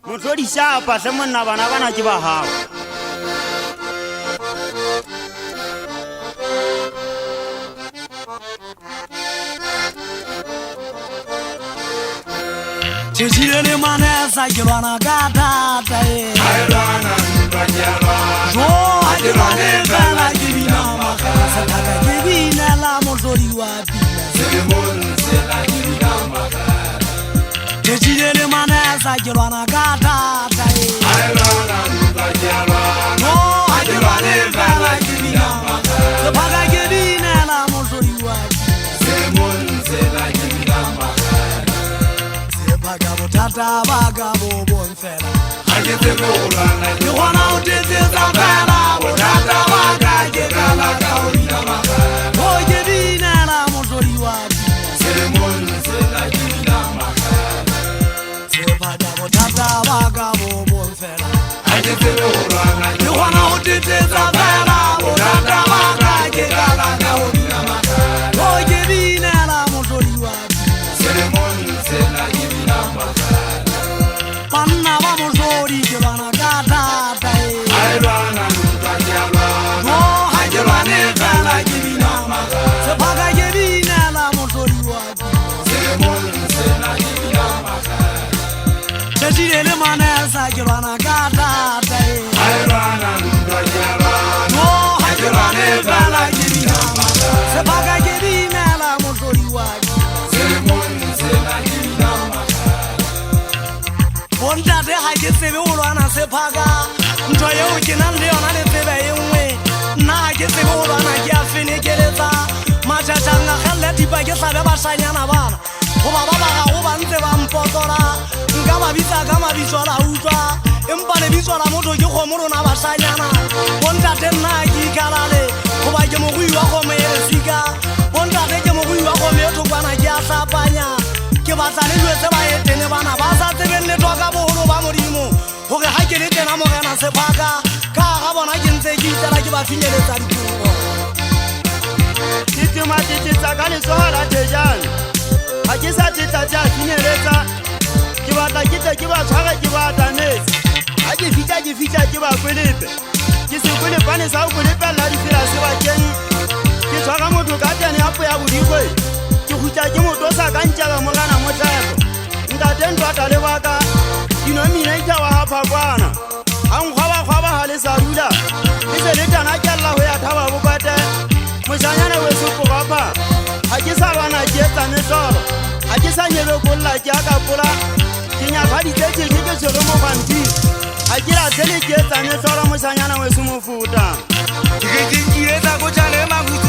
Motlodi shapa hle monna bana ke ba hao. Chechile manesa kilwana katata ye Airana Banyala Jo akilwane bela kibina makala Sataka kibina la motlodi wa pila Simon Sela Kibina Makala Chechile manesa kilwana katata ye Airana Banyala Jo akilwane bela kibina makala Sataka kibina la motlodi wa pila Simon Sela Kibina Makala Sepaga botata baga bobonfela Agete Bolana You wanna utete zambela botata baga Kala Kaulina Makala Oh kibina la motlodi wa pila Simon Sela Kibina Makala Sepaga botata baga bobonfela Agete Bolana You wanna utete zambela botata baga Kala Kaulina Makala Oh kibina la motlodi wa pila Simon Sela Kibina Makala Panna ba motlodi ke bana katata e Airana Banyala Oh hakilwane fela kibina makala Sepaga kibina la motlodi wa pila Simon Sela Kibina Makala Chechile manesa ke bana katata e Airana Banyala Oh hakilwane fela kibina makala Sepaga kibina la motlodi wa pila Simon Sela Kibina Makala Bontate ha ke tsebe o lwana sephaka ntho yeo ke nang le yona le tsebe e nngwe nna ha ke tsebe o lwana ke a fenekeletsa matšatšang a kgalle dipa ke hlabe bašanyana bana goba ba baga go ba ntse ba mpotola nka ba bitsa ka mabitso la utlwa empa lebitso la motho ke kgomo rona bašanyana bontate nna ha ke ikgalale goba ke mogoi wa kgome e lesika bontate ke mogoi wa kgome e thokwana ke a hlapanya ke batla le jwetse ba etene bana ba sa tsebeng letwa ka boholo ba modimo gore ga ke le tena morena sephaka ka ga bona ke ntse ke itela ke ba finyeletsa dikobo Titimatitsa ka letsogo la thejane ga ke sa titla tse a finyeletsa ke batla ke tle ke ba tshwara ke ba atametse ga ke fitlha ke ba kwelepe ke sekwelepane sa go kwelepella ditsela sebakeng ke tshwara motho ka tene yapo ya bodikwe ke gutla ke motosa ka ntšaba morana motlego ntate ntwata le baka dinominaita wa gaphakwana ga nkgwabakgwaba ga le sa rula ke se le tana kelela go ya thaba bokwete mošanyana wesopogapa ga ke sa bana ke etsa metlolo ga ke sa nyebekolola ke akapola ke nyaka ditsetšeke ke tshwere mo bantiri ga ke latlhele ke etsa metlolo mošanyana wesemofuta Ke ke nkile tsa go tšale makutu